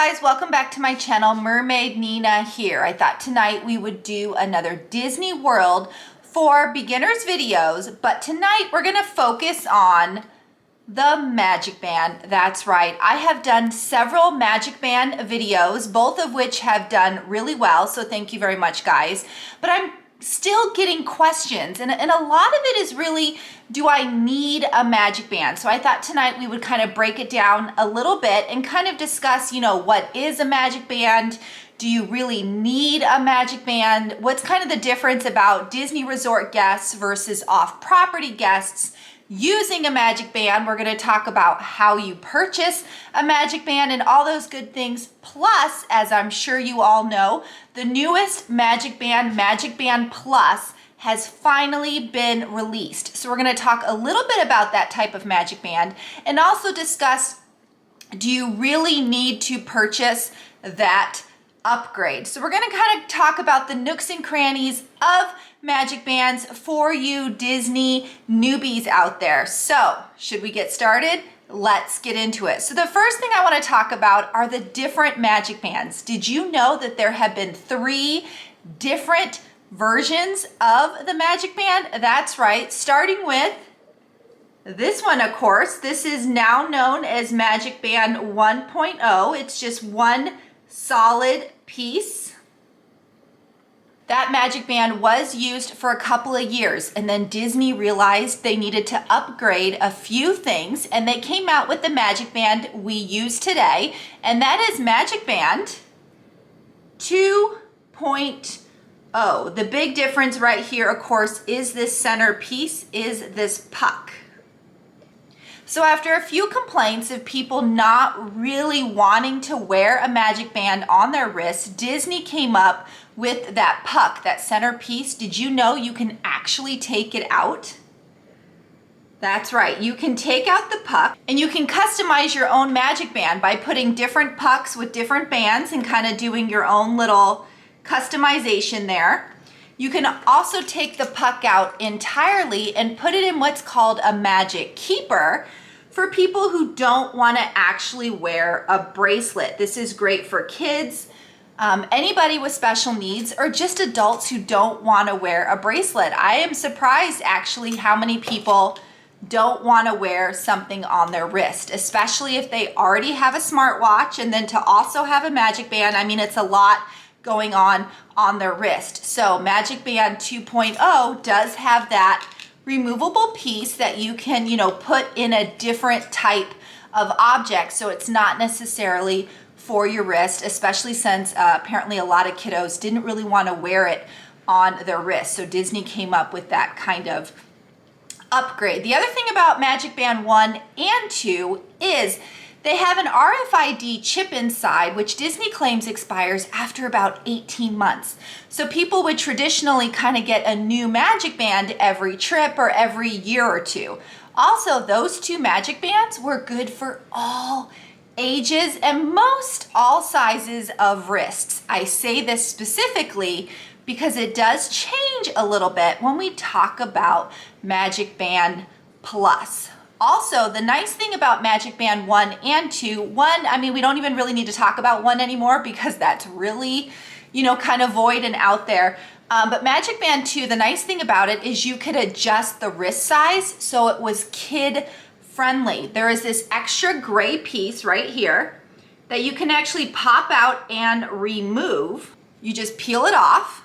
guys, welcome back to my channel. Mermaid Nina here. I thought tonight we would do another Disney World for beginners videos, but tonight we're gonna focus on the Magicband. That's right, I have done several Magicband videos, both of which have done really well, so thank you very much guys. But I'm still getting questions, and a lot of it is really, do I need a Magicband? So I thought tonight we would kind of break it down a little bit and kind of discuss, what is a Magicband? Do you really need a Magicband? What's kind of the difference about Disney resort guests versus off-property guests using a Magicband? We're going to talk about how you purchase a Magicband and all those good things. Plus, as I'm sure you all know, the newest Magicband, Magicband Plus, has finally been released. So we're going to talk a little bit about that type of Magicband and also discuss, do you really need to purchase that upgrade? So we're going to kind of talk about the nooks and crannies of Magicbands for you Disney newbies out there. So should we get started? Let's get into it. So the first thing I want to talk about are the different Magicbands. Did you know that there have been 3 different versions of the Magicband? That's right, starting with this one, of course. This is now known as Magicband 1.0. It's just one solid piece. That Magicband was used for a couple of years, and then Disney realized they needed to upgrade a few things, and they came out with the Magicband we use today, and that is Magicband 2.0. The big difference right here, of course, is this center piece, is this puck. So after a few complaints of people not really wanting to wear a Magicband on their wrist, Disney came up with that puck, that center piece. Did you know you can actually take it out? That's right, you can take out the puck and you can customize your own Magicband by putting different pucks with different bands and kind of doing your own little customization there. You can also take the puck out entirely and put it in what's called a Magic Keeper for people who don't want to actually wear a bracelet. This is great for kids, anybody with special needs, or just adults who don't want to wear a bracelet. I am surprised actually how many people don't want to wear something on their wrist, especially if they already have a smartwatch, and then to also have a Magicband. I mean, it's a lot going on their wrist. So Magicband 2.0 does have that removable piece that you can, put in a different type of object. So it's not necessarily for your wrist, especially since apparently a lot of kiddos didn't really want to wear it on their wrist. So Disney came up with that kind of upgrade. The other thing about Magicband 1 and 2 is they have an RFID chip inside, which Disney claims expires after about 18 months. So people would traditionally kind of get a new Magicband every trip or every year or two. Also, those 2 Magicbands were good for all ages and most all sizes of wrists. I say this specifically because it does change a little bit when we talk about Magicband Plus. Also, the nice thing about Magicband 1 and 2, we don't even really need to talk about 1 anymore because that's really, kind of void and out there. But Magicband 2, the nice thing about it is you could adjust the wrist size so it was kid friendly. There is this extra gray piece right here that you can actually pop out and remove. You just peel it off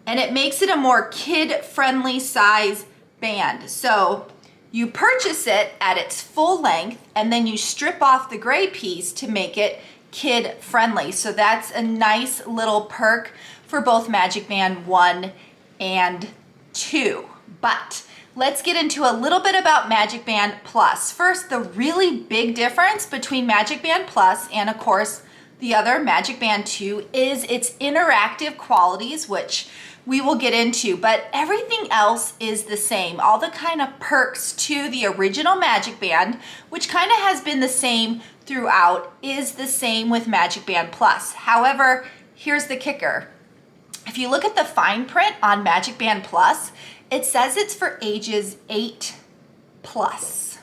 and it makes it a more kid friendly size band. So you purchase it at its full length and then you strip off the gray piece to make it kid friendly. So that's a nice little perk for both Magicband 1 and 2. But let's get into a little bit about Magicband Plus. First, the really big difference between Magicband Plus and of course the other Magicband 2 is its interactive qualities, which we will get into, but everything else is the same. All the kind of perks to the original Magicband, which kind of has been the same throughout, is the same with Magicband Plus. However, here's the kicker. If you look at the fine print on Magicband Plus, it says it's for ages 8 plus.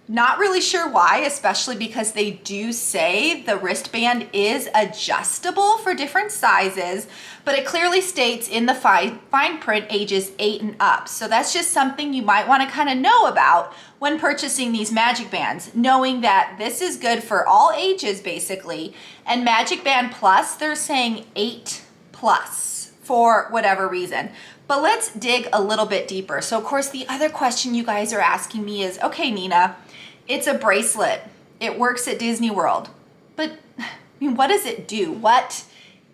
Not really sure why, especially because they do say the wristband is adjustable for different sizes, but it clearly states in the fine print ages 8 and up. So that's just something you might want to kind of know about when purchasing these MagicBands, knowing that this is good for all ages basically. And MagicBand Plus, they're saying 8 plus for whatever reason. But let's dig a little bit deeper. So of course, the other question you guys are asking me is, okay, Nina, it's a bracelet. It works at Disney World. But I mean, what does it do? What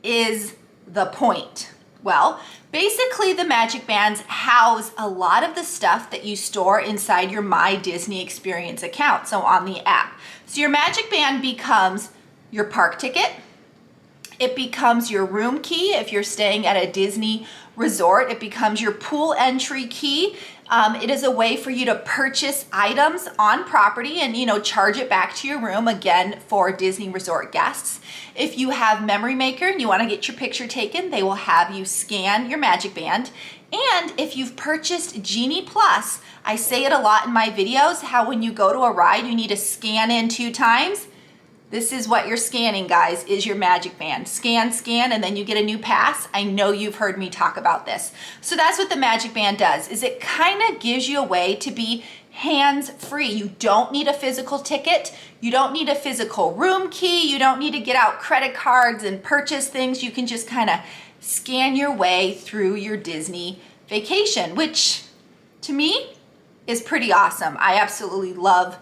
is the point? Well, basically the MagicBands house a lot of the stuff that you store inside your My Disney Experience account, so on the app. So your MagicBand becomes your park ticket. It becomes your room key if you're staying at a Disney resort. It becomes your pool entry key. It is a way for you to purchase items on property and, charge it back to your room, again, for Disney resort guests. If you have Memory Maker and you want to get your picture taken, they will have you scan your MagicBand. And if you've purchased Genie Plus, I say it a lot in my videos, how when you go to a ride, you need to scan in 2 times. This is what you're scanning, guys, is your MagicBand. Scan, scan, and then you get a new pass. I know you've heard me talk about this. So that's what the MagicBand does, is it kind of gives you a way to be hands-free. You don't need a physical ticket. You don't need a physical room key. You don't need to get out credit cards and purchase things. You can just kind of scan your way through your Disney vacation, which to me is pretty awesome. I absolutely love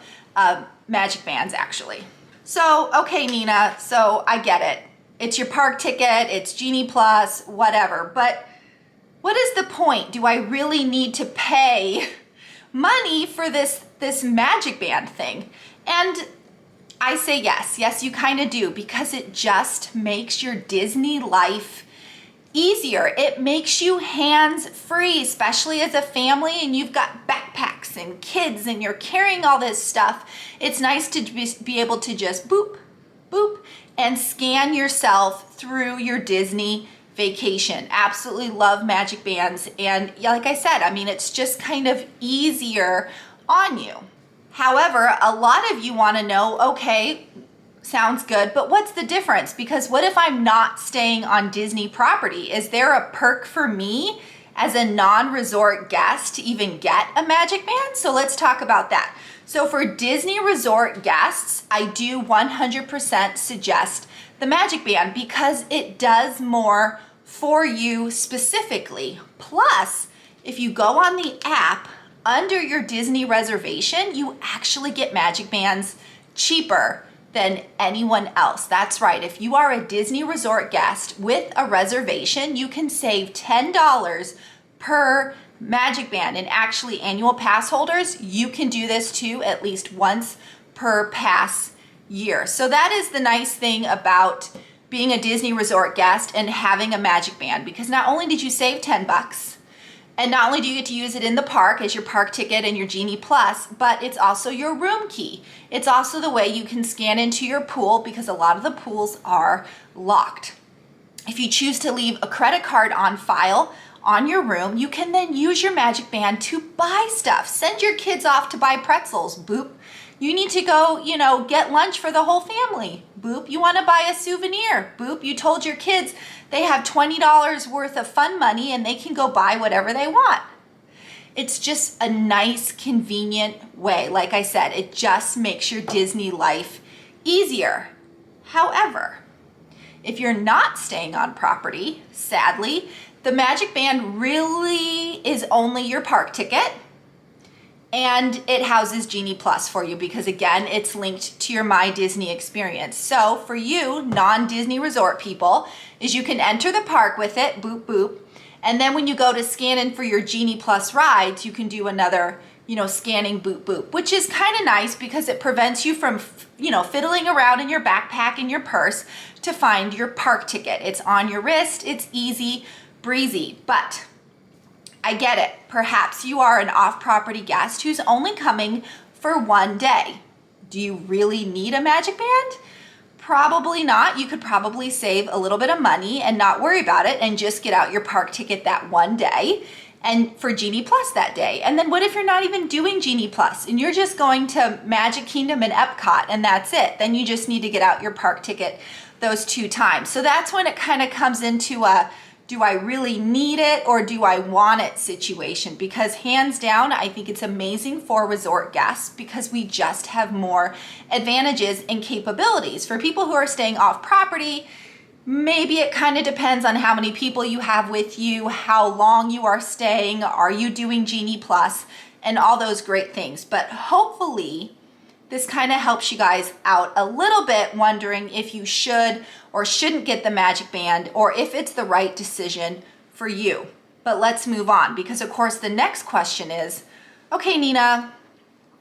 MagicBands, actually. So, okay, Nina, so I get it. It's your park ticket, it's Genie Plus, whatever, but what is the point? Do I really need to pay money for this MagicBand thing? And I say yes, you kind of do, because it just makes your Disney life easier. It makes you hands-free, especially as a family and you've got backpacks and kids and you're carrying all this stuff. It's nice to be able to just boop, boop, and scan yourself through your Disney vacation. Absolutely love MagicBands. And like I said, I mean, it's just kind of easier on you. However, a lot of you want to know, okay, sounds good, but what's the difference? Because what if I'm not staying on Disney property? Is there a perk for me as a non-resort guest to even get a MagicBand? So let's talk about that. So for Disney resort guests, I do 100% suggest the MagicBand because it does more for you specifically. Plus, if you go on the app under your Disney reservation, you actually get MagicBands cheaper than anyone else. That's right. If you are a Disney resort guest with a reservation, you can save $10 per MagicBand. And actually, annual pass holders, you can do this too at least once per pass year. So that is the nice thing about being a Disney resort guest and having a MagicBand, because not only did you save 10 bucks, and not only do you get to use it in the park as your park ticket and your Genie Plus, but it's also your room key. It's also the way you can scan into your pool because a lot of the pools are locked. If you choose to leave a credit card on file on your room, you can then use your MagicBand to buy stuff. Send your kids off to buy pretzels, boop. You need to go, get lunch for the whole family, boop. You want to buy a souvenir, boop. You told your kids they have $20 worth of fun money and they can go buy whatever they want. It's just a nice, convenient way. Like I said, it just makes your Disney life easier. However, if you're not staying on property, sadly, the MagicBand really is only your park ticket. And it houses Genie Plus for you because, again, it's linked to your My Disney Experience. So for you, non-Disney resort people, is you can enter the park with it, boop, boop. And then when you go to scan in for your Genie Plus rides, you can do another, scanning, boop, boop, which is kind of nice because it prevents you from, fiddling around in your backpack and your purse to find your park ticket. It's on your wrist. It's easy breezy. But I get it. Perhaps you are an off-property guest who's only coming for one day. Do you really need a MagicBand? Probably not. You could probably save a little bit of money and not worry about it and just get out your park ticket that one day. and for Genie Plus that day. And then what if you're not even doing Genie Plus and you're just going to Magic Kingdom and Epcot and that's it? Then you just need to get out your park ticket those 2 times. So that's when it kind of comes into a, do I really need it or do I want it situation? Because hands down, I think it's amazing for resort guests because we just have more advantages and capabilities. For people who are staying off property, maybe it kind of depends on how many people you have with you, how long you are staying, are you doing Genie Plus, and all those great things. But hopefully this kind of helps you guys out a little bit, wondering if you should or shouldn't get the Magic Band or if it's the right decision for you. But let's move on, because of course the next question is, okay, Nina,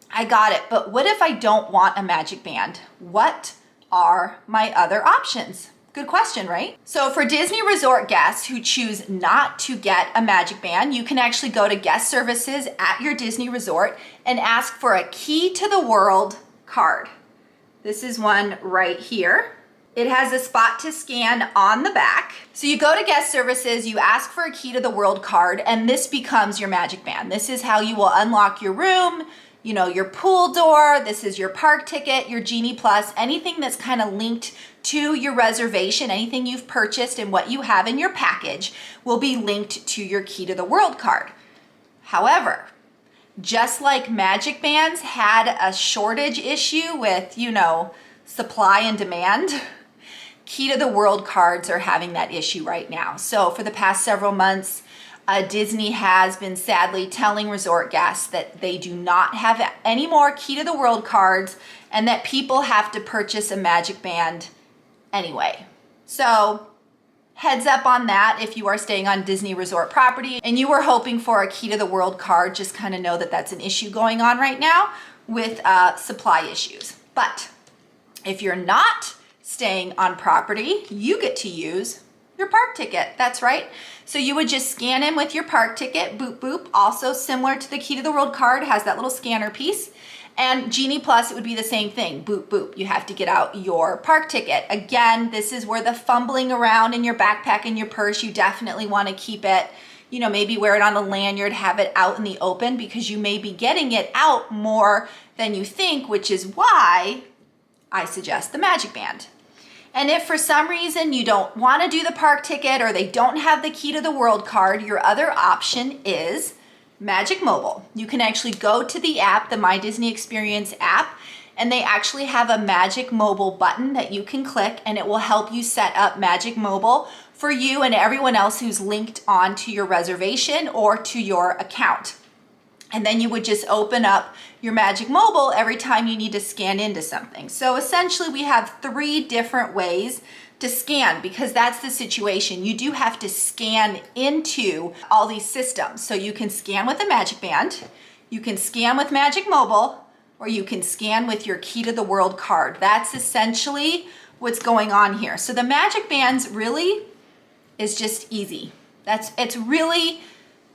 I got it, but what if I don't want a Magic Band? What are my other options? Good question, right? So for Disney Resort guests who choose not to get a Magic Band, you can actually go to guest services at your Disney Resort and ask for a Key to the World card. This is one right here. It has a spot to scan on the back. So you go to guest services, you ask for a Key to the World card, and this becomes your Magic Band. This is how you will unlock your room, you know, your pool door. This is your park ticket, your Genie Plus, anything that's kind of linked to your reservation, anything you've purchased and what you have in your package will be linked to your Key to the World card. However, just like Magic Bands had a shortage issue with, you know, supply and demand, Key to the World cards are having that issue right now. So for the past several months, Disney has been sadly telling resort guests that they do not have any more Key to the World cards and that people have to purchase a Magic Band anyway. So heads up on that. If you are staying on Disney Resort property and you were hoping for a Key to the World card, just kind of know that that's an issue going on right now with supply issues. But if you're not staying on property, you get to use your park ticket. That's right. So you would just scan in with your park ticket, boop, boop. Also similar to the Key to the World card, has that little scanner piece. And Genie Plus, it would be the same thing, boop, boop. You have to get out your park ticket. Again, this is where the fumbling around in your backpack and your purse, you definitely want to keep it, you know, maybe wear it on a lanyard, have it out in the open, because you may be getting it out more than you think, which is why I suggest the Magic Band. And if for some reason you don't want to do the park ticket or they don't have the Key to the World card, your other option is Magic Mobile. You can actually go to the app, the My Disney Experience app, and they actually have a Magic Mobile button that you can click, and it will help you set up Magic Mobile for you and everyone else who's linked on to your reservation or to your account. And then you would just open up your Magic Mobile every time you need to scan into something. So essentially we have 3 different ways to scan, because that's the situation. You do have to scan into all these systems. So you can scan with a Magic Band, you can scan with Magic Mobile, or you can scan with your Key to the World card. That's essentially what's going on here. So the Magic Bands really is just easy. It's really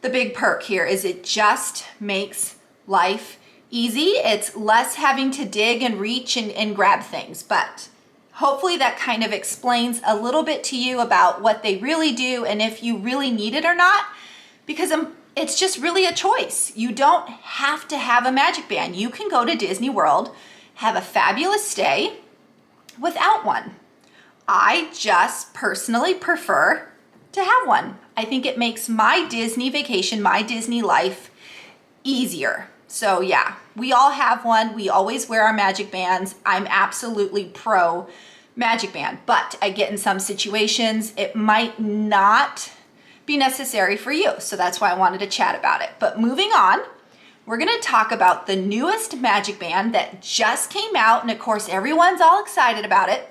the big perk here, is it just makes life easy. It's less having to dig and reach and grab things, but hopefully that kind of explains a little bit to you about what they really do and if you really need it or not, because it's just really a choice. You don't have to have a Magic Band. You can go to Disney World, have a fabulous stay without one. I just personally prefer to have one. I think it makes my Disney vacation, my Disney life easier. So yeah, we all have one. We always wear our Magic Bands. I'm absolutely pro Magic Band, but I get in some situations it might not be necessary for you. So that's why I wanted to chat about it. But moving on, we're gonna talk about the newest Magic Band that just came out, and of course everyone's all excited about it,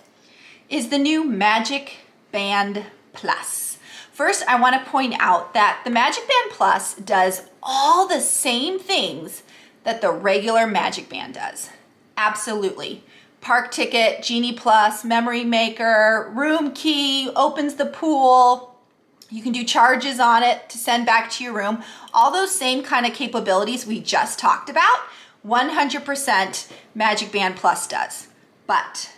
is the new Magic Band Plus. First, I want to point out that the Magic Band Plus does all the same things that the regular Magic Band does. Absolutely. Park ticket, Genie Plus, memory maker, room key, opens the pool. You can do charges on it to send back to your room. All those same kind of capabilities we just talked about, 100% Magic Band Plus does. But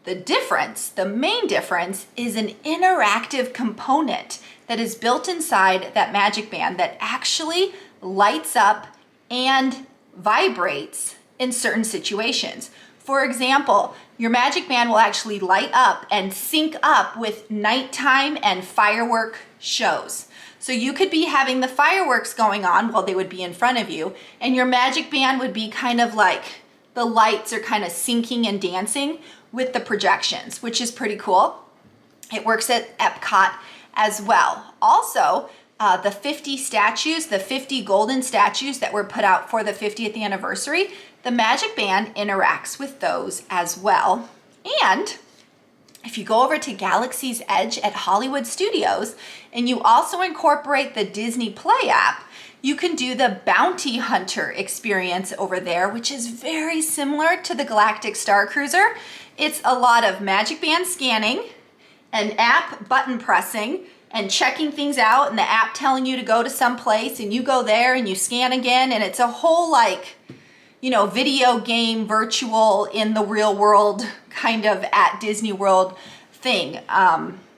the difference, the main difference, is an interactive component that is built inside that Magicband that actually lights up and vibrates in certain situations. For example, your Magicband will actually light up and sync up with nighttime and firework shows. So you could be having the fireworks going on while they would be in front of you, and your Magicband would be kind of like the lights are kind of syncing and dancing with the projections, which is pretty cool. It works at Epcot as well. Also, the 50 statues, the 50 golden statues that were put out for the 50th anniversary, the Magicband interacts with those as well. And if you go over to Galaxy's Edge at Hollywood Studios and you also incorporate the Disney Play app, you can do the Bounty Hunter experience over there, which is very similar to the Galactic Star Cruiser. It's a lot of Magicband scanning and app button pressing and checking things out, and the app telling you to go to some place, and you go there and you scan again, and it's a whole like, you know, video game, virtual, in the real world kind of at Disney World thing.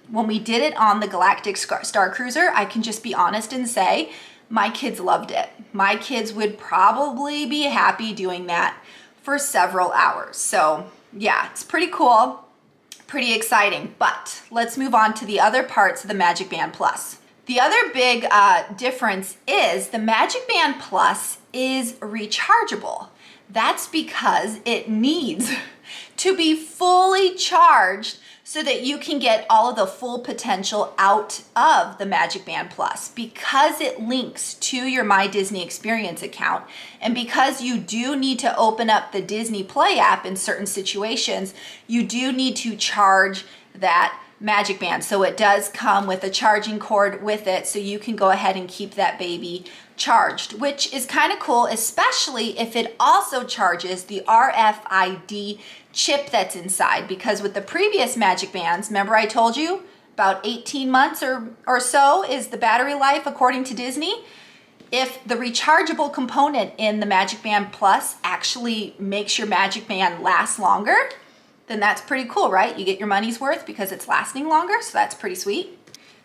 When we did it on the Galactic Star Cruiser, I can just be honest and say my kids loved it. My kids would probably be happy doing that for several hours. So yeah, it's pretty cool, pretty exciting. But let's move on to the other parts of the Magicband Plus. The other big difference is the Magicband Plus is rechargeable. That's because it needs to be fully charged so that you can get all of the full potential out of the Magicband Plus. Because it links to your My Disney Experience account, and because you do need to open up the Disney Play app in certain situations, you do need to charge that Magicband. So it does come with a charging cord with it, so you can go ahead and keep that baby charged, which is kind of cool, especially if it also charges the RFID chip that's inside. Because with the previous Magicbands, remember I told you about 18 months or so is the battery life according to Disney. If the rechargeable component in the Magicband Plus actually makes your Magicband last longer, then that's pretty cool, right? You get your money's worth because it's lasting longer, so that's pretty sweet.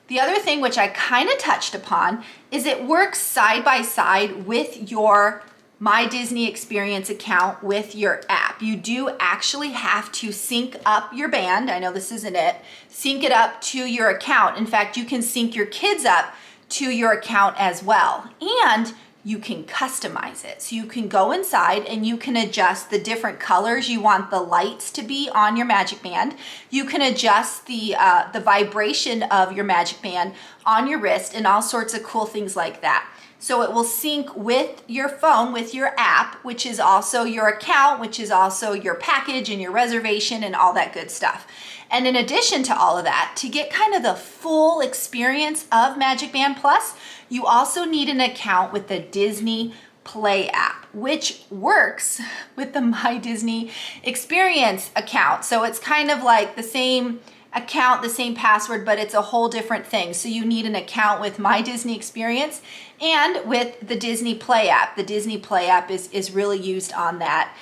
The other thing, which I kind of touched upon, is it works side by side with your My Disney Experience account with your app. You do actually have to sync up your band. I know this isn't it. Sync it up to your account. In fact, you can sync your kids up to your account as well. And you can customize it. So you can go inside and you can adjust the different colors you want the lights to be on your Magicband. You can adjust the vibration of your Magicband on your wrist and all sorts of cool things like that. So it will sync with your phone, with your app, which is also your account, which is also your package and your reservation and all that good stuff. And in addition to all of that, to get kind of the full experience of Magicband Plus, you also need an account with the Disney Play app, which works with the My Disney Experience account. So it's kind of like the same account, the same password, but it's a whole different thing. So you need an account with My Disney Experience and with the Disney Play app. The Disney Play app is really used on that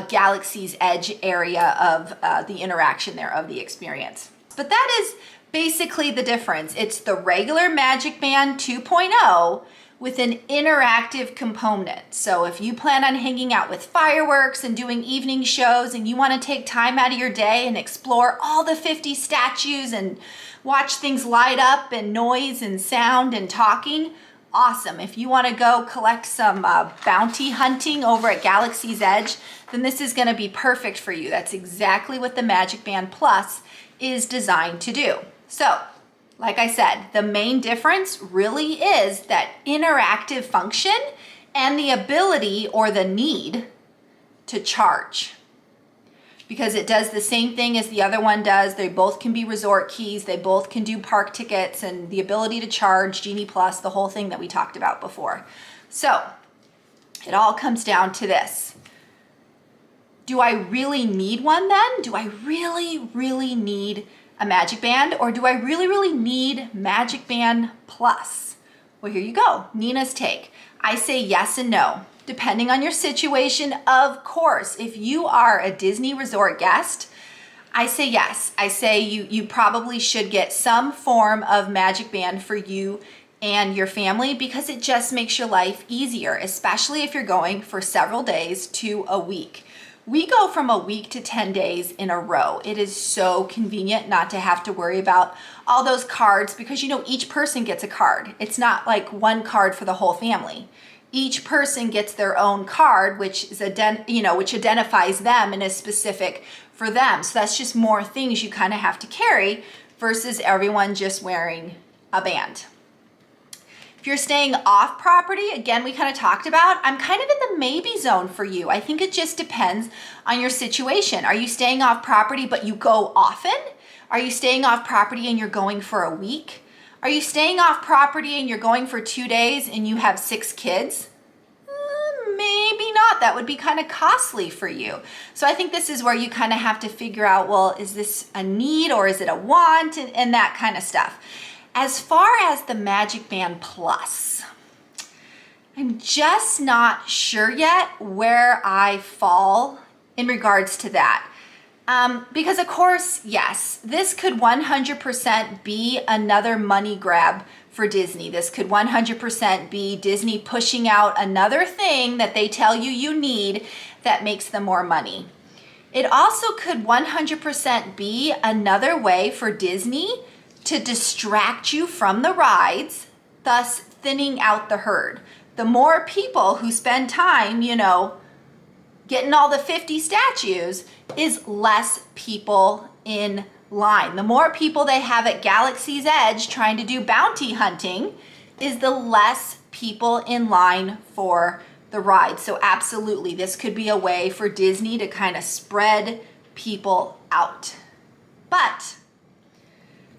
Galaxy's Edge area of the interaction there of the experience. But that is basically the difference. It's the regular Magicband 2.0 with an interactive component. So if you plan on hanging out with fireworks and doing evening shows and you want to take time out of your day and explore all the 50 statues and watch things light up and noise and sound and talking, awesome. If you want to go collect some bounty hunting over at Galaxy's Edge, then this is going to be perfect for you. That's exactly what the Magicband Plus is designed to do. So, like I said, the main difference really is that interactive function and the ability or the need to charge. Because it does the same thing as the other one does. They both can be resort keys. They both can do park tickets and the ability to charge, Genie Plus, the whole thing that we talked about before. So it all comes down to this. Do I really need one then? Do I really need a Magicband, or do I really need Magicband Plus? Well, here you go. Nina's take. I say yes and no. Depending on your situation, of course. If you are a Disney resort guest, I say yes. I say you probably should get some form of MagicBand for you and your family because it just makes your life easier, especially if you're going for several days to a week. We go from a week to 10 days in a row. It is so convenient not to have to worry about all those cards because you know each person gets a card. It's not like one card for the whole family. Each person gets their own card, which is which identifies them and is specific for them. So that's just more things you kind of have to carry versus everyone just wearing a band. If you're staying off property, again, we kind of talked about, I'm kind of in the maybe zone for you. I think it just depends on your situation. Are you staying off property but you go often? Are you staying off property and you're going for a week? Are you staying off property and you're going for 2 days and you have 6 kids? Maybe not. That would be kind of costly for you. So I think this is where you kind of have to figure out, well, is this a need or is it a want and that kind of stuff. As far as the MagicBand Plus, I'm just not sure yet where I fall in regards to that. Because of course, yes, this could 100% be another money grab for Disney. This could 100% be Disney pushing out another thing that they tell you you need that makes them more money. It also could 100% be another way for Disney to distract you from the rides, thus thinning out the herd. The more people who spend time, getting all the 50 statues is less people in line. The more people they have at Galaxy's Edge trying to do bounty hunting is the less people in line for the ride. So absolutely, this could be a way for Disney to kind of spread people out. But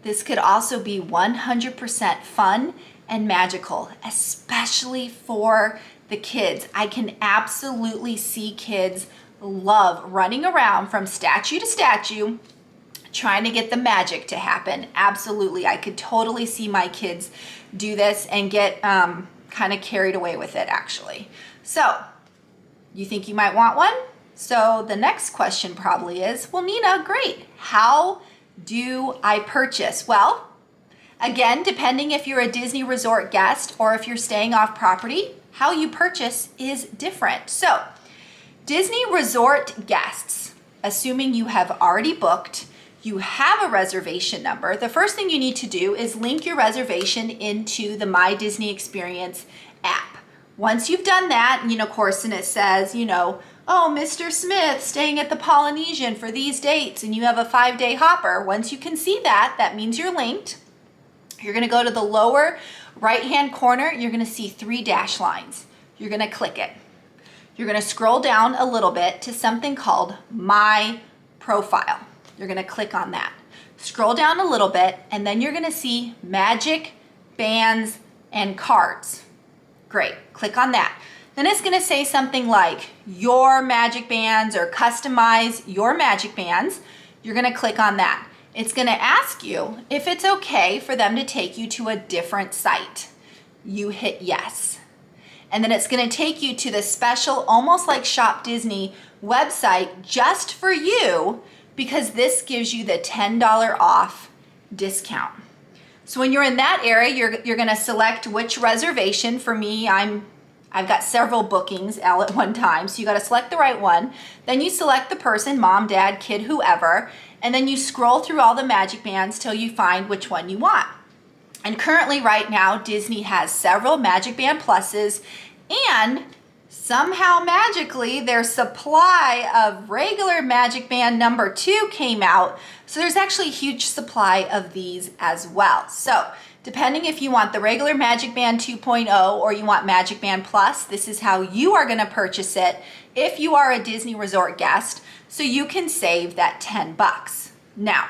this could also be 100% fun and magical, especially for the kids. I can absolutely see kids love running around from statue to statue trying to get the magic to happen. Absolutely. I could totally see my kids do this and get kind of carried away with it, actually. So, you think you might want one? So the next question probably is, well, Nina, great. How do I purchase? Well, again, depending if you're a Disney resort guest or if you're staying off property, how you purchase is different. So, Disney resort guests, assuming you have already booked, you have a reservation number, the first thing you need to do is link your reservation into the My Disney Experience app. Once you've done that, of course, and it says, oh, Mr. Smith staying at the Polynesian for these dates, and you have a 5-day hopper. Once you can see that, that means you're linked. You're gonna go to the lower right-hand corner, you're gonna see 3 dash lines. You're gonna click it. You're gonna scroll down a little bit to something called My Profile. You're gonna click on that. Scroll down a little bit, and then you're gonna see Magic, Bands, and Cards. Great, click on that. Then it's gonna say something like your MagicBands or customize your MagicBands. You're gonna click on that. It's gonna ask you if it's okay for them to take you to a different site. You hit yes. And then it's gonna take you to the special, almost like Shop Disney website just for you, because this gives you the $10 off discount. So when you're in that area, you're gonna select which reservation. For me, I've got several bookings all at one time, so you gotta select the right one. Then you select the person, mom, dad, kid, whoever, and then you scroll through all the MagicBands till you find which one you want. And currently right now, Disney has several MagicBand Pluses, and somehow magically their supply of regular MagicBand number 2 came out. So there's actually a huge supply of these as well. So depending if you want the regular MagicBand 2.0 or you want MagicBand Plus, this is how you are gonna purchase it if you are a Disney Resort guest, so you can save that $10. Now,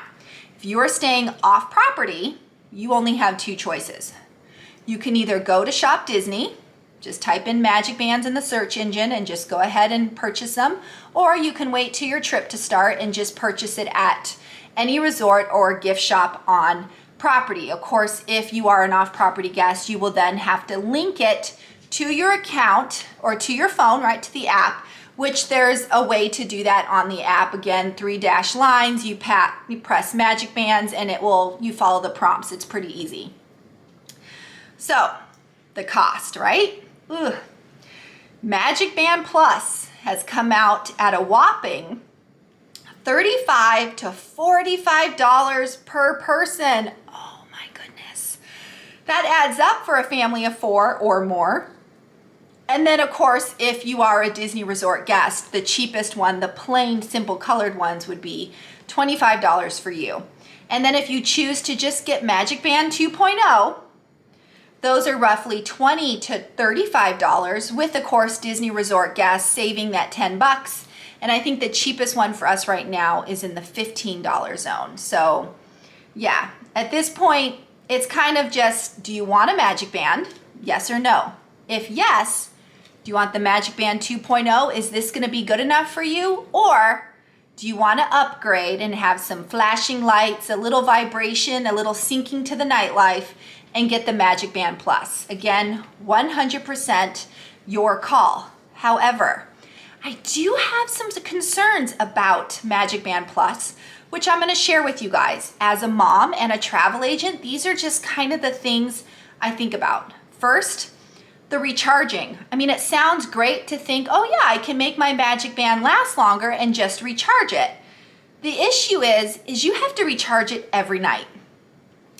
if you are staying off property, you only have 2 choices. You can either go to Shop Disney, just type in MagicBands in the search engine and just go ahead and purchase them, or you can wait till your trip to start and just purchase it at any resort or gift shop on property. Of course, if you are an off-property guest, you will then have to link it to your account or to your phone, right, to the app, which there's a way to do that on the app. Again, 3 dash lines, you press MagicBands and you follow the prompts. It's pretty easy. So the cost, right? Ugh. MagicBand Plus has come out at a whopping $35 to $45 per person. Oh my goodness. That adds up for a family of 4 or more. And then of course, if you are a Disney Resort guest, the cheapest one, the plain simple colored ones, would be $25 for you. And then if you choose to just get MagicBand 2.0, those are roughly $20 to $35, with of course Disney Resort guests saving that $10. And I think the cheapest one for us right now is in the $15 zone. So yeah, at this point, it's kind of just, do you want a MagicBand? Yes or no? If yes, do you want the MagicBand 2.0? Is this gonna be good enough for you? Or do you wanna upgrade and have some flashing lights, a little vibration, a little syncing to the nightlife, and get the MagicBand Plus? Again, 100% your call. However, I do have some concerns about MagicBand Plus, which I'm gonna share with you guys. As a mom and a travel agent, these are just kind of the things I think about. First, the recharging. I mean, it sounds great to think, oh yeah, I can make my MagicBand last longer and just recharge it. The issue is you have to recharge it every night.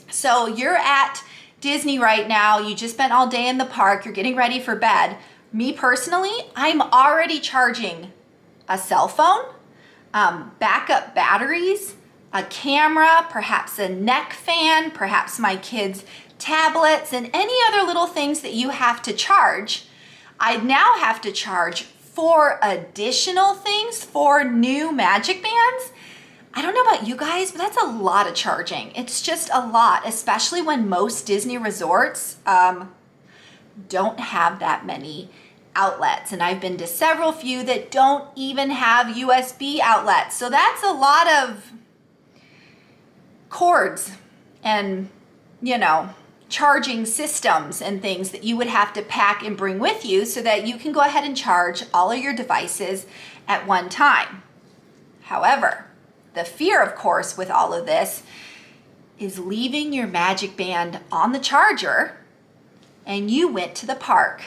So you're at Disney right now, you just spent all day in the park, you're getting ready for bed. Me personally, I'm already charging a cell phone, backup batteries, a camera, perhaps a neck fan, perhaps my kids' tablets, and any other little things that you have to charge. I now have to charge 4 additional things, 4 new MagicBands. I don't know about you guys, but that's a lot of charging. It's just a lot, especially when most Disney resorts don't have that many outlets. And I've been to several few that don't even have USB outlets. So that's a lot of cords and, charging systems and things that you would have to pack and bring with you so that you can go ahead and charge all of your devices at one time. However, the fear, of course, with all of this is leaving your MagicBand on the charger and you went to the park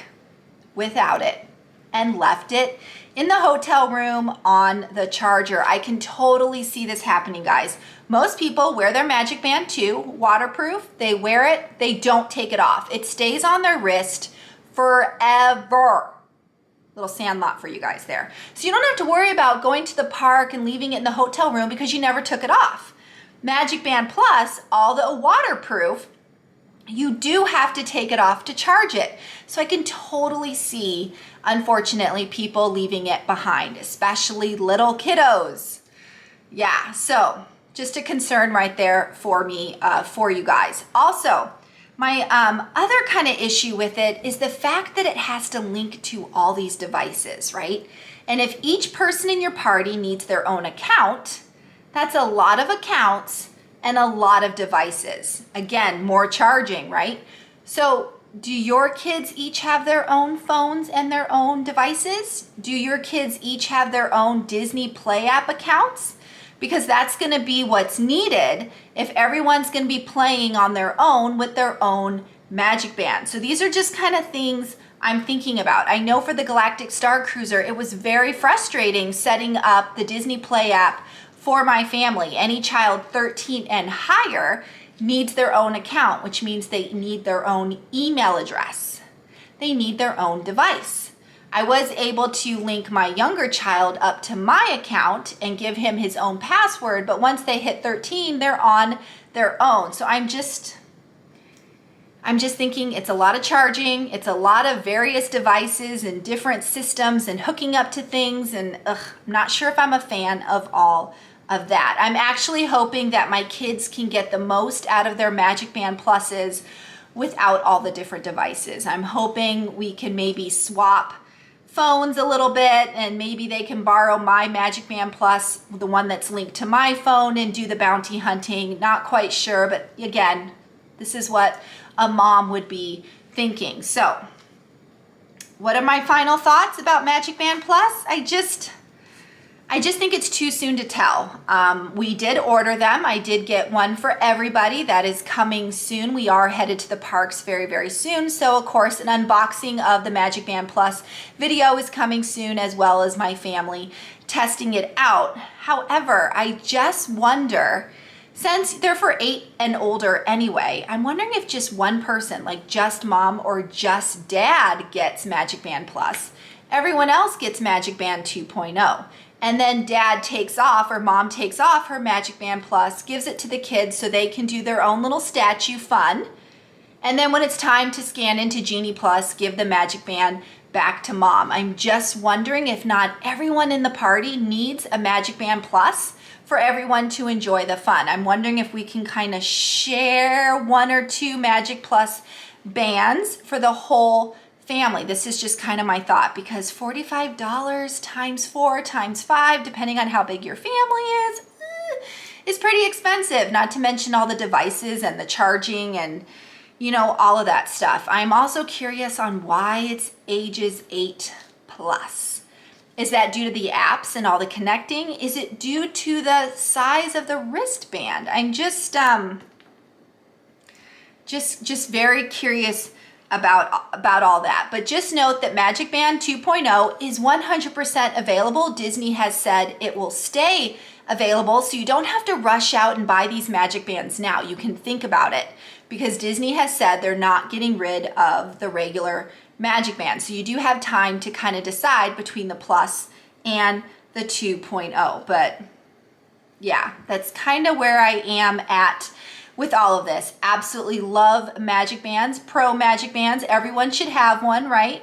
without it and left it in the hotel room on the charger. I can totally see this happening, guys. Most people wear their MagicBand too, waterproof. They wear it, they don't take it off. It stays on their wrist forever. Little sandlot for you guys there. So you don't have to worry about going to the park and leaving it in the hotel room because you never took it off. MagicBand Plus, although waterproof, you do have to take it off to charge it. So I can totally see, unfortunately, people leaving it behind, especially little kiddos. Yeah, so just a concern right there for me, for you guys. Also, my other kind of issue with it is the fact that it has to link to all these devices, right? And if each person in your party needs their own account, that's a lot of accounts and a lot of devices. Again, more charging, right? So do your kids each have their own phones and their own devices? Do your kids each have their own Disney Play app accounts? Because that's gonna be what's needed if everyone's gonna be playing on their own with their own MagicBand. So these are just kind of things I'm thinking about. I know for the Galactic Star Cruiser, it was very frustrating setting up the Disney Play app for my family. Any child 13 and higher needs their own account, which means they need their own email address. They need their own device. I was able to link my younger child up to my account and give him his own password, but once they hit 13, they're on their own. So I'm just thinking it's a lot of charging, it's a lot of various devices and different systems and hooking up to things, and I'm not sure if I'm a fan of all of that. I'm actually hoping that my kids can get the most out of their MagicBand Pluses without all the different devices. I'm hoping we can maybe swap phones a little bit and maybe they can borrow my MagicBand Plus, the one that's linked to my phone, and do the bounty hunting. Not quite sure, but again, this is what a mom would be thinking. So what are my final thoughts about MagicBand Plus? I just think it's too soon to tell. We did order them. I did get one for everybody. That is coming soon. We are headed to the parks very, very soon. So of course, an unboxing of the MagicBand Plus video is coming soon, as well as my family testing it out. However, I just wonder, since they're for 8 and older anyway, I'm wondering if just one person, like just mom or just dad, gets MagicBand Plus. Everyone else gets MagicBand 2.0. And then dad takes off, or mom takes off her MagicBand Plus, gives it to the kids so they can do their own little statue fun. And then when it's time to scan into Genie Plus, give the MagicBand back to mom. I'm just wondering if not everyone in the party needs a MagicBand Plus for everyone to enjoy the fun. I'm wondering if we can kind of share 1 or 2 Magic Plus bands for the whole family. This is just kind of my thought, because $45 times 4 times 5, depending on how big your family is pretty expensive, not to mention all the devices and the charging and, you know, all of that stuff. I'm also curious on why it's ages 8 plus. Is that due to the apps and all the connecting? Is it due to the size of the wristband? I'm just very curious about all that. But just note that MagicBand 2.0 is 100% available. Disney has said it will stay available, so you don't have to rush out and buy these MagicBands now. You can think about it, because Disney has said they're not getting rid of the regular MagicBand. So you do have time to kind of decide between the Plus and the 2.0. But yeah, that's kind of where I am at with all of this. Absolutely love MagicBands, pro MagicBands. Everyone should have one, right?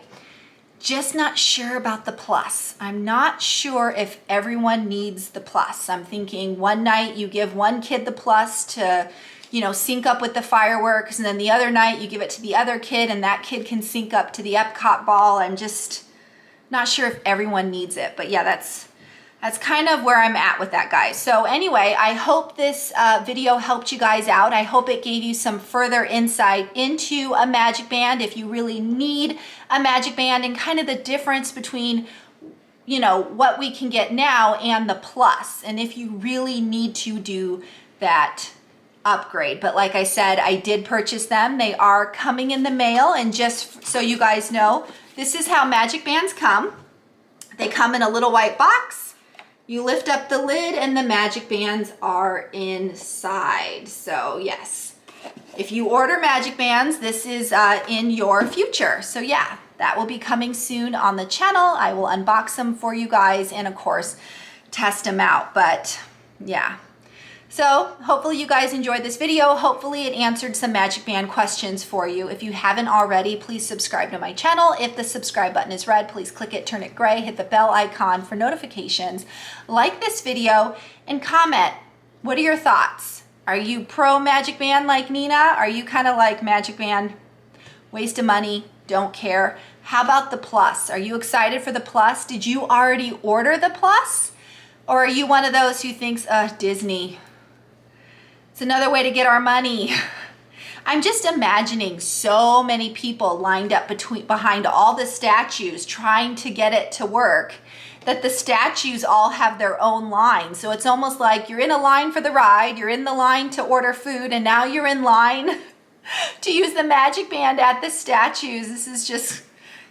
Just not sure about the Plus. I'm not sure if everyone needs the Plus. I'm thinking one night you give one kid the Plus to, you know, sync up with the fireworks, and then the other night you give it to the other kid and that kid can sync up to the Epcot ball. I'm just not sure if everyone needs it. But yeah, that's kind of where I'm at with that, guys. So anyway, I hope this video helped you guys out. I hope it gave you some further insight into a MagicBand, if you really need a MagicBand, and kind of the difference between, you know, what we can get now and the Plus, and if you really need to do that upgrade. But like I said, I did purchase them. They are coming in the mail, and just so you guys know, this is how MagicBands come. They come in a little white box. You lift up the lid and the MagicBands are inside. So yes, if you order MagicBands, this is in your future. So yeah, that will be coming soon on the channel. I will unbox them for you guys and of course test them out. But yeah, so hopefully you guys enjoyed this video. Hopefully it answered some MagicBand questions for you. If you haven't already, please subscribe to my channel. If the subscribe button is red, please click it, turn it gray, hit the bell icon for notifications. Like this video and comment. What are your thoughts? Are you pro MagicBand like Nina? Are you kind of like MagicBand, waste of money, don't care? How about the Plus? Are you excited for the Plus? Did you already order the Plus? Or are you one of those who thinks, Disney, it's another way to get our money? I'm just imagining so many people lined up behind all the statues trying to get it to work, that the statues all have their own line. So it's almost like you're in a line for the ride, you're in the line to order food, and now you're in line to use the MagicBand at the statues. This is just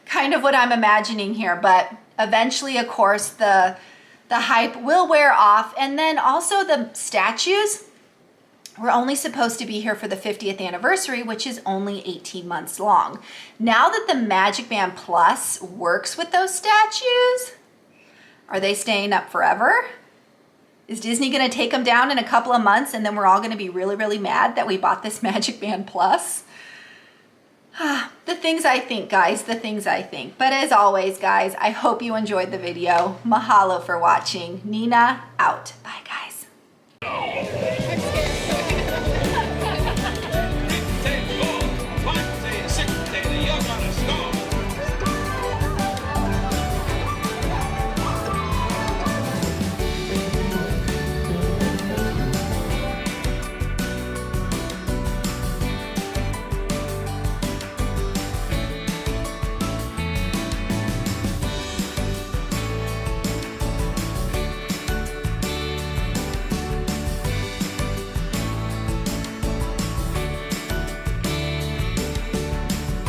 kind of what I'm imagining here. But eventually, of course, the hype will wear off. And then also the statues, we're only supposed to be here for the 50th anniversary, which is only 18 months long. Now that the MagicBand Plus works with those statues, are they staying up forever? Is Disney gonna take them down in a couple of months and then we're all gonna be really, really mad that we bought this MagicBand Plus? The things I think, guys, the things I think. But as always, guys, I hope you enjoyed the video. Mahalo for watching. Nina out.